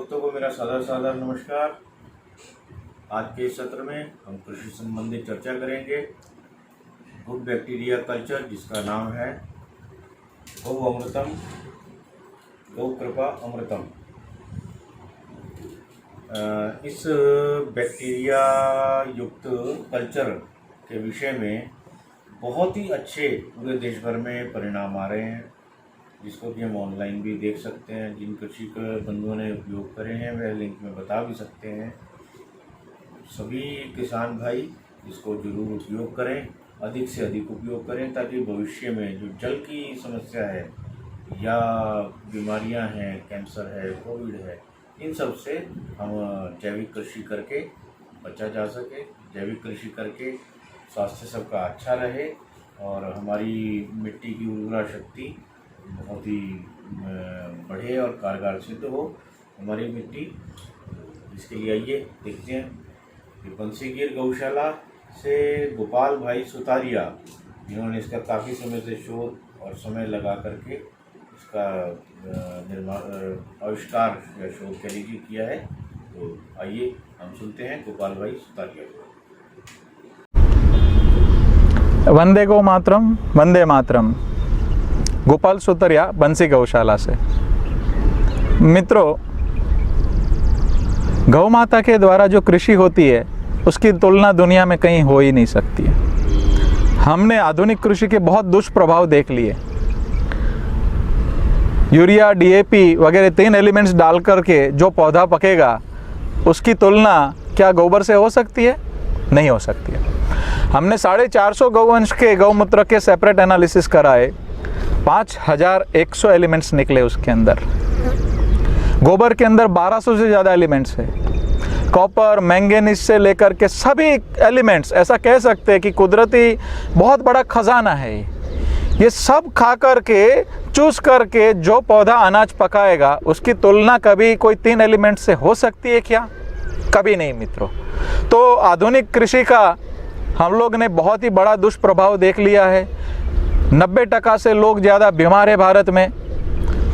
भक्तों को मेरा सादर सादर नमस्कार। आज के इस सत्र में हम कृषि संबंधी चर्चा करेंगे। गुड बैक्टीरिया कल्चर, जिसका नाम है गौ अमृतम, गौ कृपा अमृतम। इस बैक्टीरिया युक्त कल्चर के विषय में बहुत ही अच्छे पूरे देश भर में परिणाम आ रहे हैं, जिसको कि हम ऑनलाइन भी देख सकते हैं। जिन कृषि बंधुओं ने उपयोग करे हैं वह लिंक में बता भी सकते हैं। सभी किसान भाई इसको जरूर उपयोग करें, अधिक से अधिक उपयोग करें, ताकि भविष्य में जो जल की समस्या है या बीमारियां हैं, कैंसर है, कोविड है, इन सब से हम जैविक कृषि करके बचा जा सके। जैविक कृषि करके स्वास्थ्य सबका अच्छा रहे और हमारी मिट्टी की उर्वरा शक्ति बहुत ही बढ़े और कारगर सिद्ध हो हमारी मिट्टी। इसके लिए आइए देखते हैं कि बंसीगिर गौशाला से गोपाल भाई सुतारिया, जिन्होंने इसका काफ़ी समय से शोध और समय लगा करके इसका आविष्कार या शोध कह लीजिए किया है। तो आइए हम सुनते हैं गोपाल भाई सुतारिया को। वंदे गौ मातरम, वंदे मातरम। गोपाल सुतारिया, बंसी गौशाला से। मित्रों, गौ माता के द्वारा जो कृषि होती है उसकी तुलना दुनिया में कहीं हो ही नहीं सकती है। हमने आधुनिक कृषि के बहुत दुष्प्रभाव देख लिए। यूरिया, डीएपी वगैरह 3 एलिमेंट्स डाल करके जो पौधा पकेगा, उसकी तुलना क्या गोबर से हो सकती है? नहीं हो सकती है। हमने 450 गौवंश के गौमूत्र के सेपरेट एनालिसिस कराए, 5100 एलिमेंट्स निकले उसके अंदर। गोबर के अंदर 1200 से ज़्यादा एलिमेंट्स है। कॉपर, मैंगनीज से लेकर के सभी एलिमेंट्स, ऐसा कह सकते हैं कि कुदरती बहुत बड़ा खजाना है। ये सब खा करके, चूस करके जो पौधा अनाज पकाएगा, उसकी तुलना कभी कोई 3 एलिमेंट से हो सकती है क्या? कभी नहीं मित्रों। तो आधुनिक कृषि का हम लोग ने बहुत ही बड़ा दुष्प्रभाव देख लिया है। 90% से लोग ज़्यादा बीमार है भारत में।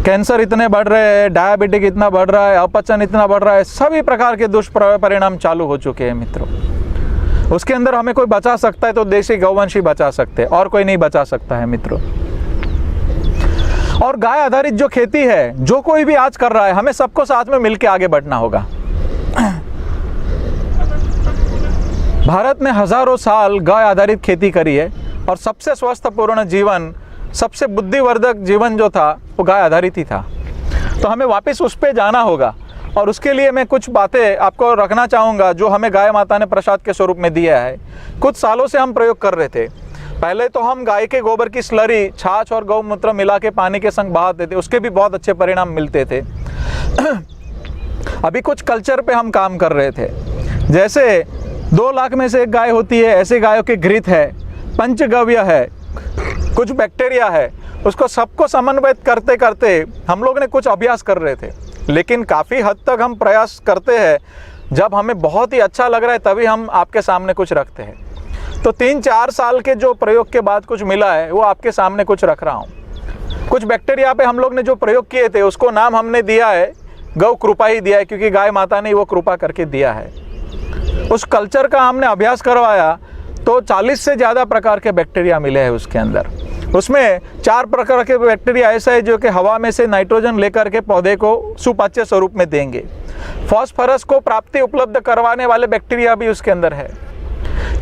कैंसर इतने बढ़ रहे हैं, डायबिटिक इतना बढ़ रहा है, अपचन इतना बढ़ रहा है, सभी प्रकार के दुष्परिणाम चालू हो चुके हैं मित्रों। उसके अंदर हमें कोई बचा सकता है तो देसी गौवंश ही बचा सकते हैं, और कोई नहीं बचा सकता है मित्रों। और गाय आधारित जो खेती है, जो कोई भी आज कर रहा है, हमें सबको साथ में मिलकर आगे बढ़ना होगा। भारत ने हजारों साल गाय आधारित खेती करी है और सबसे स्वस्थपूर्ण जीवन, सबसे बुद्धिवर्धक जीवन जो था वो गाय आधारित ही था। तो हमें वापस उस पे जाना होगा और उसके लिए मैं कुछ बातें आपको रखना चाहूँगा जो हमें गाय माता ने प्रसाद के स्वरूप में दिया है। कुछ सालों से हम प्रयोग कर रहे थे। पहले तो हम गाय के गोबर की स्लरी, छाछ और गौमूत्र मिला के पानी के संग बहाते थे, उसके भी बहुत अच्छे परिणाम मिलते थे। अभी कुछ कल्चर पे हम काम कर रहे थे। जैसे 2 लाख में से एक गाय होती है, ऐसे गायों के घृत है, पंचगव्य है, कुछ बैक्टीरिया है, उसको सबको समन्वयित करते करते हम लोग ने कुछ अभ्यास कर रहे थे। लेकिन काफ़ी हद तक हम प्रयास करते हैं, जब हमें बहुत ही अच्छा लग रहा है तभी हम आपके सामने कुछ रखते हैं। तो 3-4 साल के जो प्रयोग के बाद कुछ मिला है वो आपके सामने कुछ रख रहा हूँ। कुछ बैक्टीरिया पे हम लोग ने जो प्रयोग किए थे उसको नाम हमने दिया है गौ कृपा ही दिया है, क्योंकि गाय माता ने वो कृपा करके दिया है। उस कल्चर का हमने अभ्यास करवाया तो 40 से ज़्यादा प्रकार के बैक्टीरिया मिले हैं उसके अंदर। उसमें 4 प्रकार के बैक्टीरिया ऐसा है जो कि हवा में से नाइट्रोजन लेकर के पौधे को सुपाच्य स्वरूप में देंगे। फास्फोरस को प्राप्ति उपलब्ध करवाने वाले बैक्टीरिया भी उसके अंदर है।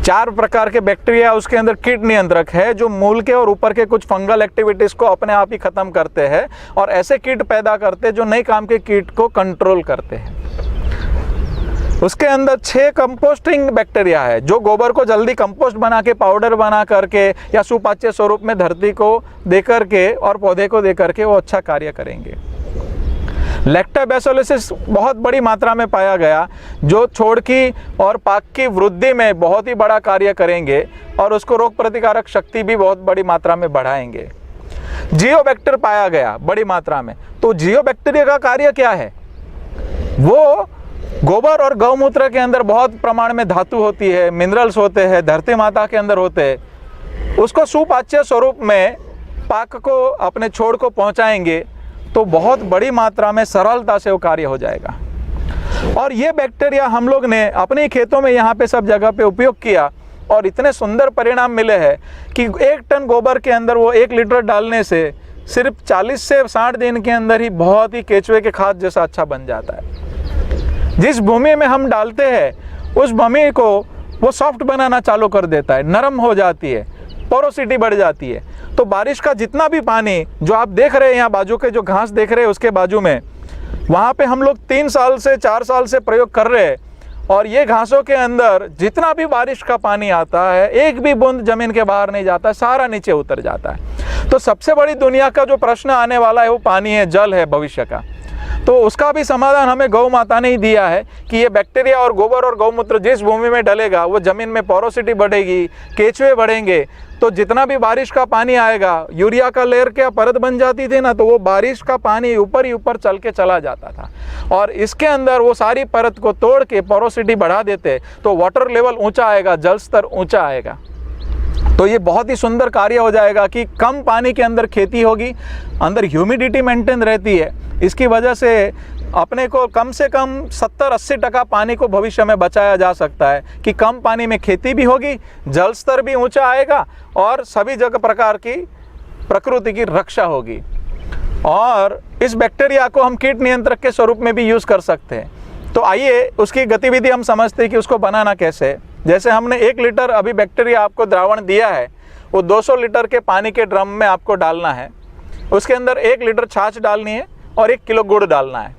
4 प्रकार के बैक्टीरिया उसके अंदर कीट नियंत्रक है, जो मूल के और ऊपर के कुछ फंगल एक्टिविटीज़ को अपने आप ही ख़त्म करते हैं और ऐसे कीट पैदा करते हैं जो नए काम के कीट को कंट्रोल करते हैं। उसके अंदर 6 कंपोस्टिंग बैक्टीरिया है, जो गोबर को जल्दी कंपोस्ट बना के, पाउडर बना करके या सुपाच्य स्वरूप में धरती को दे करके और पौधे को दे करके वो अच्छा कार्य करेंगे। लैक्टोबैसिलस बहुत बड़ी मात्रा में पाया गया, जो छोड़ की और पाक की वृद्धि में बहुत ही बड़ा कार्य करेंगे और उसको रोग प्रतिकारक शक्ति भी बहुत बड़ी मात्रा में बढ़ाएंगे। जियोबैक्टर पाया गया बड़ी मात्रा में। तो जियोबैक्टीरिया का कार्य क्या है? वो गोबर और गौमूत्र के अंदर बहुत प्रमाण में धातु होती है, मिनरल्स होते हैं, धरती माता के अंदर होते हैं, उसको सुपाच्य स्वरूप में पाक को, अपने छोड़ को पहुंचाएंगे तो बहुत बड़ी मात्रा में सरलता से वो कार्य हो जाएगा। और ये बैक्टीरिया हम लोग ने अपने खेतों में यहाँ पे सब जगह पे उपयोग किया और इतने सुंदर परिणाम मिले हैं कि 1 टन गोबर के अंदर वो 1 लीटर डालने से सिर्फ 40 से 60 दिन के अंदर ही बहुत ही केचुए के खाद जैसा अच्छा बन जाता है। जिस भूमि में हम डालते हैं उस भूमि को वो सॉफ्ट बनाना चालू कर देता है, नरम हो जाती है, पोरोसिटी बढ़ जाती है। तो बारिश का जितना भी पानी जो आप देख रहे हैं, यहाँ बाजू के जो घास देख रहे हैं उसके बाजू में, वहाँ पे हम लोग 3 साल से 4 साल से प्रयोग कर रहे हैं और ये घासों के अंदर जितना भी बारिश का पानी आता है एक भी बूंद ज़मीन के बाहर नहीं जाता, सारा नीचे उतर जाता है। तो सबसे बड़ी दुनिया का जो प्रश्न आने वाला है वो पानी है, जल है भविष्य का। तो उसका भी समाधान हमें गौ माता ने ही दिया है कि ये बैक्टीरिया और गोबर और गौमूत्र जिस भूमि में डलेगा वो ज़मीन में पोरोसिटी बढ़ेगी, केचुए बढ़ेंगे, तो जितना भी बारिश का पानी आएगा, यूरिया का लेयर क्या परत बन जाती थी ना, तो वो बारिश का पानी ऊपर ही ऊपर चल के चला जाता था और इसके अंदर वो सारी परत को तोड़ के पोरोसिटी बढ़ा देते तो वाटर लेवल ऊंचा आएगा, जल स्तर ऊंचा आएगा। तो ये बहुत ही सुंदर कार्य हो जाएगा कि कम पानी के अंदर खेती होगी, अंदर ह्यूमिडिटी मेंटेन रहती है। इसकी वजह से अपने को कम से कम 70-80% पानी को भविष्य में बचाया जा सकता है कि कम पानी में खेती भी होगी, जल स्तर भी ऊंचा आएगा और सभी जगह प्रकार की प्रकृति की रक्षा होगी। और इस बैक्टीरिया को हम कीट नियंत्रक के स्वरूप में भी यूज़ कर सकते हैं। तो आइए उसकी गतिविधि हम समझते हैं कि उसको बनाना कैसे है। जैसे हमने 1 लीटर अभी बैक्टीरिया आपको द्रावण दिया है, वो 200 लीटर के पानी के ड्रम में आपको डालना है। उसके अंदर 1 लीटर छाछ डालनी है और 1 किलो गुड़ डालना है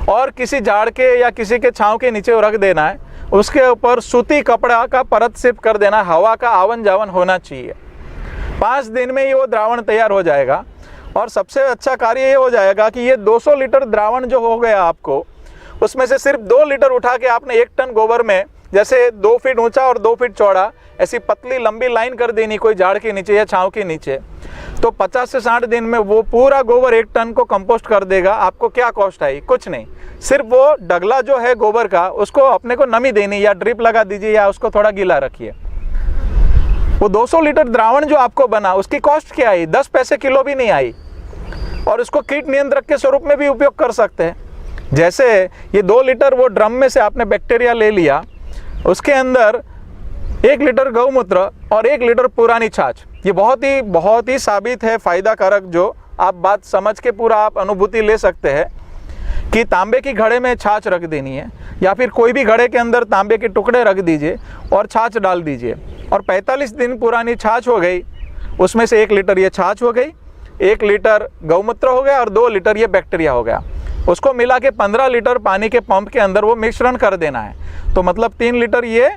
और किसी झाड़ के या किसी के छांव के नीचे रख देना है। उसके ऊपर सूती कपड़ा का परत सिप कर देना, हवा का आवन जावन होना चाहिए। 5 दिन में ही वो द्रावण तैयार हो जाएगा। और सबसे अच्छा कार्य ये हो जाएगा कि ये 200 लीटर द्रावण जो हो गया आपको, उसमें से सिर्फ 2 लीटर उठा के आपने 1 टन गोबर में जैसे 2 फीट ऊंचा और 2 फीट चौड़ा ऐसी पतली लंबी लाइन कर देनी कोई झाड़ के नीचे या छांव के नीचे, तो 50 से 60 दिन में वो पूरा गोबर 1 टन को कंपोस्ट कर देगा। आपको क्या कॉस्ट आई? कुछ नहीं, सिर्फ वो डगला जो है गोबर का उसको अपने को नमी देनी, या ड्रिप लगा दीजिए या उसको थोड़ा गीला रखिए। वो 200 लीटर द्रावण जो आपको बना उसकी कॉस्ट क्या आई? 10 पैसे किलो भी नहीं आई। और उसको कीट नियंत्रक के स्वरूप में भी उपयोग कर सकते हैं। जैसे ये 2 लीटर वो ड्रम में से आपने बैक्टीरिया ले लिया, उसके अंदर 1 लीटर गौमूत्र और 1 लीटर पुरानी छाछ, ये बहुत ही साबित है फायदा कारक, जो आप बात समझ के पूरा आप अनुभूति ले सकते हैं कि तांबे की घड़े में छाछ रख देनी है या फिर कोई भी घड़े के अंदर तांबे के टुकड़े रख दीजिए और छाछ डाल दीजिए और 45 दिन पुरानी छाछ हो गई, उसमें से 1 लीटर ये छाछ हो गई, 1 लीटर गौमूत्र हो गया और 2 लीटर ये बैक्टीरिया हो गया। उसको मिला के 15 लीटर पानी के पंप के अंदर वो मिश्रण कर देना है। तो मतलब 3 लीटर ये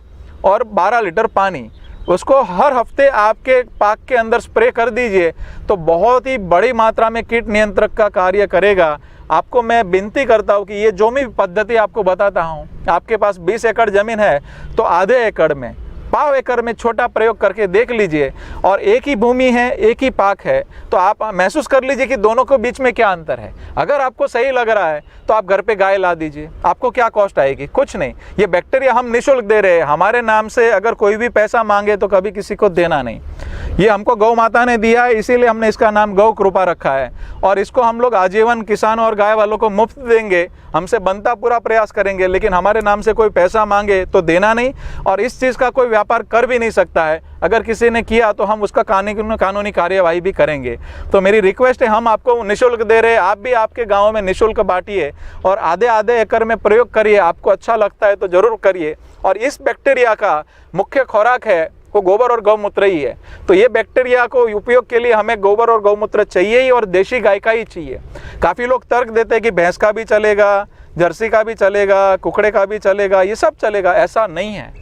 और 12 लीटर पानी, उसको हर हफ्ते आपके पाक के अंदर स्प्रे कर दीजिए तो बहुत ही बड़ी मात्रा में कीट नियंत्रक का कार्य करेगा। आपको मैं विनती करता हूँ कि ये जो भी पद्धति आपको बताता हूँ, आपके पास 20 एकड़ ज़मीन है तो आधे एकड़ में, पाव एकड़ में छोटा प्रयोग करके देख लीजिए। और एक ही भूमि है, एक ही पाक है, तो आप महसूस कर लीजिए कि दोनों के बीच में क्या अंतर है। अगर आपको सही लग रहा है तो आप घर पे गाय ला दीजिए, आपको क्या कॉस्ट आएगी? कुछ नहीं। ये बैक्टीरिया हम निःशुल्क दे रहे हैं, हमारे नाम से अगर कोई भी पैसा मांगे तो कभी किसी को देना नहीं। ये हमको गौ माता ने दिया है, इसीलिए हमने इसका नाम गौ कृपा रखा है और इसको हम लोग आजीवन किसान और गाय वालों को मुफ्त देंगे। हमसे बनता पूरा प्रयास करेंगे, लेकिन हमारे नाम से कोई पैसा मांगे तो देना नहीं और इस चीज़ का कोई व्यापार कर भी नहीं सकता है। अगर किसी ने किया तो हम उसका कानूनी कार्यवाही भी करेंगे। तो मेरी रिक्वेस्ट है, हम आपको निःशुल्क दे रहे हैं, आप भी आपके गाँव में निःशुल्क बांटिए और आधे एकड़ में प्रयोग करिए। आपको अच्छा लगता है तो ज़रूर करिए। और इस बैक्टीरिया का मुख्य खुराक है वो गोबर और गौमूत्र ही है। तो ये बैक्टीरिया को उपयोग के लिए हमें गोबर और गौमूत्र चाहिए ही और देशी गाय का ही चाहिए। काफ़ी लोग तर्क देते हैं कि भैंस का भी चलेगा, जर्सी का भी चलेगा, कुकड़े का भी चलेगा, ये सब चलेगा। ऐसा नहीं है।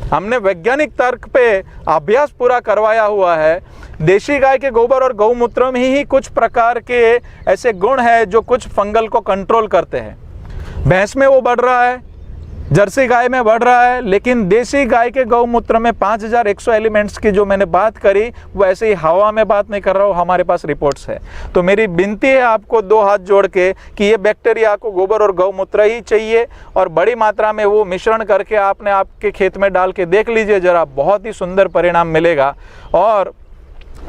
हमने वैज्ञानिक तर्क पे अभ्यास पूरा करवाया हुआ है। देशी गाय के गोबर और गौमूत्र में ही कुछ प्रकार के ऐसे गुण हैं जो कुछ फंगल को कंट्रोल करते हैं। भैंस में वो बढ़ रहा है, जर्सी गाय में बढ़ रहा है, लेकिन देशी गाय के गौमूत्र में 5100 एलिमेंट्स की जो मैंने बात करी वो ऐसे ही हवा में बात नहीं कर रहा हूँ, हमारे पास रिपोर्ट्स है। तो मेरी विनती है आपको 2 हाथ जोड़ के कि ये बैक्टीरिया को गोबर और गौमूत्र ही चाहिए और बड़ी मात्रा में वो मिश्रण करके आपने आपके खेत में डाल के देख लीजिए ज़रा, बहुत ही सुंदर परिणाम मिलेगा। और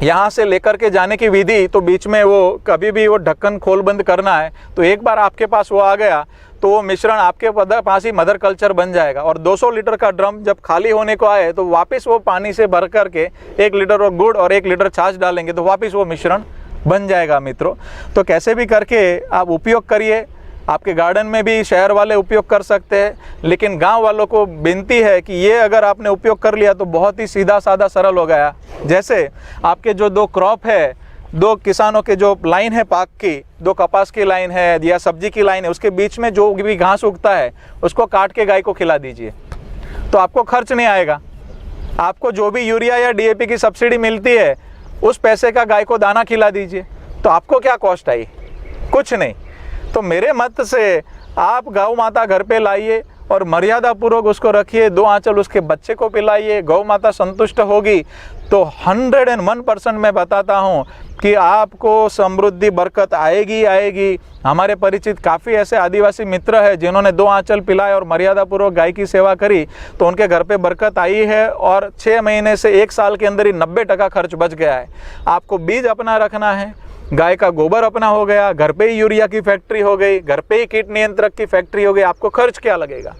यहाँ से लेकर के जाने की विधि, तो बीच में वो कभी भी वो ढक्कन खोल बंद करना है। तो एक बार आपके पास वो आ गया तो वो मिश्रण आपके पास ही मदर कल्चर बन जाएगा। और 200 लीटर का ड्रम जब खाली होने को आए तो वापस वो पानी से भर करके 1 लीटर और गुड़ और 1 लीटर छाछ डालेंगे तो वापस वो मिश्रण बन जाएगा मित्रों। तो कैसे भी करके आप उपयोग करिए। आपके गार्डन में भी शहर वाले उपयोग कर सकते हैं, लेकिन गांव वालों को विनती है कि ये अगर आपने उपयोग कर लिया तो बहुत ही सीधा साधा सरल हो गया। जैसे आपके जो 2 क्रॉप है, 2 किसानों के जो लाइन है पाक की, 2 कपास की लाइन है या सब्जी की लाइन है, उसके बीच में जो भी घास उगता है उसको काट के गाय को खिला दीजिए, तो आपको खर्च नहीं आएगा। आपको जो भी यूरिया या DAP की सब्सिडी मिलती है उस पैसे का गाय को दाना खिला दीजिए, तो आपको क्या कॉस्ट आई? कुछ नहीं। तो मेरे मत से आप गौ माता घर पे लाइए और मर्यादा पूर्वक उसको रखिए, 2 आंचल उसके बच्चे को पिलाइए, गौ माता संतुष्ट होगी तो 101% मैं बताता हूँ कि आपको समृद्धि बरकत आएगी आएगी। हमारे परिचित काफ़ी ऐसे आदिवासी मित्र हैं जिन्होंने 2 आंचल पिलाए और मर्यादा पूर्वक गाय की सेवा करी तो उनके घर पे बरकत आई है और 6 महीने से 1 साल के अंदर ही 90% खर्च बच गया है। आपको बीज अपना रखना है, गाय का गोबर अपना हो गया, घर पे ही यूरिया की फैक्ट्री हो गई, घर पे ही कीट नियंत्रक की फैक्ट्री हो गई, आपको खर्च क्या लगेगा?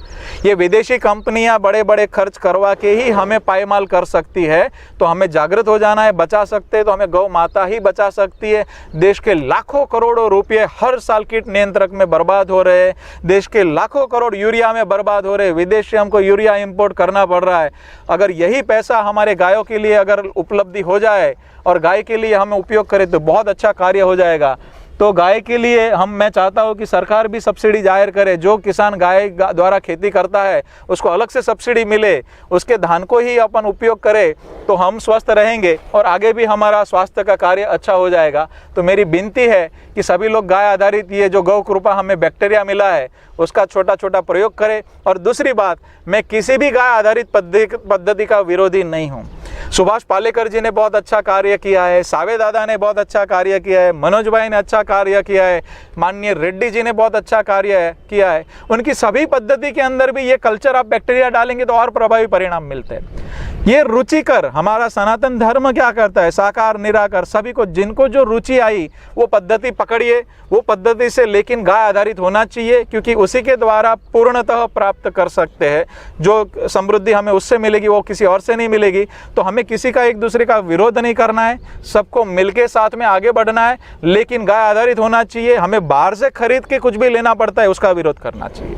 ये विदेशी कंपनियां बड़े बड़े खर्च करवा के ही हमें पायमाल कर सकती है, तो हमें जागृत हो जाना है। बचा सकते हैं तो हमें गौ माता ही बचा सकती है। देश के लाखों करोड़ों रुपये हर साल कीट नियंत्रक में बर्बाद हो रहे हैं, देश के लाखों करोड़ यूरिया में बर्बाद हो रहे हैं, विदेश से हमको यूरिया इम्पोर्ट करना पड़ रहा है। अगर यही पैसा हमारे गायों के लिए अगर उपलब्धि हो जाए और गाय के लिए हमें उपयोग करें तो बहुत अच्छा कार्य हो जाएगा। तो गाय के लिए मैं चाहता हूं कि सरकार भी सब्सिडी जाहिर करे। जो किसान गाय द्वारा खेती करता है उसको अलग से सब्सिडी मिले, उसके धान को ही अपन उपयोग करें तो हम स्वस्थ रहेंगे और आगे भी हमारा स्वास्थ्य का कार्य अच्छा हो जाएगा। तो मेरी विनती है कि सभी लोग गाय आधारित ये जो गौ कृपा हमें बैक्टीरिया मिला है उसका छोटा छोटा प्रयोग करें। और दूसरी बात, मैं किसी भी गाय आधारित पद्धति का विरोधी नहीं हूँ। सुभाष पालेकर जी ने बहुत अच्छा कार्य किया है, सावे दादा ने बहुत अच्छा कार्य किया है, मनोज भाई ने अच्छा कार्य किया है, माननीय रेड्डी जी ने बहुत अच्छा कार्य किया है। उनकी सभी पद्धति के अंदर भी ये कल्चर आप बैक्टीरिया डालेंगे तो और प्रभावी परिणाम मिलते हैं। ये रुचिकर हमारा सनातन धर्म क्या करता है, साकार निराकार सभी को जिनको जो रुचि आई वो पद्धति पकड़िए, वो पद्धति से, लेकिन गाय आधारित होना चाहिए क्योंकि उसी के द्वारा पूर्णतः प्राप्त कर सकते हैं। जो समृद्धि हमें उससे मिलेगी वो किसी और से नहीं मिलेगी। तो हमें किसी का एक दूसरे का विरोध नहीं करना है, सबको मिलके साथ में आगे बढ़ना है, लेकिन गाय आधारित होना चाहिए। हमें बाहर से खरीद के कुछ भी लेना पड़ता है उसका विरोध करना चाहिए।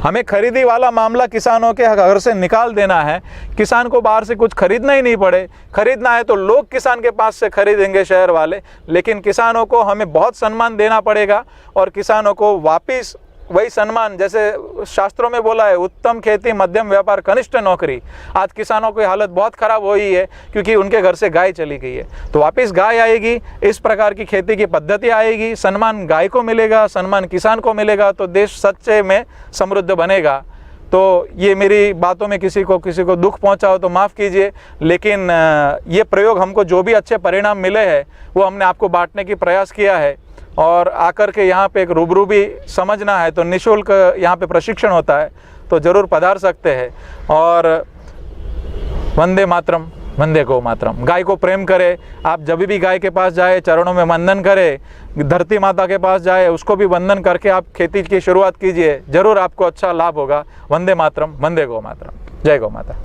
हमें खरीदी वाला मामला किसानों के घर से निकाल देना है। किसान को बाहर से कुछ खरीदना ही नहीं पड़े, खरीदना है तो लोग किसान के पास से खरीदेंगे शहर वाले, लेकिन किसानों को हमें बहुत सम्मान देना पड़ेगा और किसानों को वापस वही सम्मान, जैसे शास्त्रों में बोला है उत्तम खेती मध्यम व्यापार कनिष्ठ नौकरी। आज किसानों की हालत बहुत खराब हुई है क्योंकि उनके घर से गाय चली गई है। तो वापस गाय आएगी, इस प्रकार की खेती की पद्धति आएगी, सम्मान गाय को मिलेगा, सम्मान किसान को मिलेगा, तो देश सच्चे में समृद्ध बनेगा। तो ये मेरी बातों में किसी को दुख पहुंचा हो तो माफ़ कीजिए, लेकिन ये प्रयोग हमको जो भी अच्छे परिणाम मिले हैं वो हमने आपको बांटने की प्रयास किया है। और आकर के यहाँ पे एक रूबरू भी समझना है तो निःशुल्क यहाँ पे प्रशिक्षण होता है, तो ज़रूर पधार सकते हैं। और वंदे मातरम, वंदे गौ मातरम। गाय को प्रेम करें। आप जब भी गाय के पास जाए चरणों में वंदन करें, धरती माता के पास जाए उसको भी वंदन करके आप खेती की शुरुआत कीजिए, ज़रूर आपको अच्छा लाभ होगा। वंदे मातरम, वंदे गौ मातरम। जय गौ माता।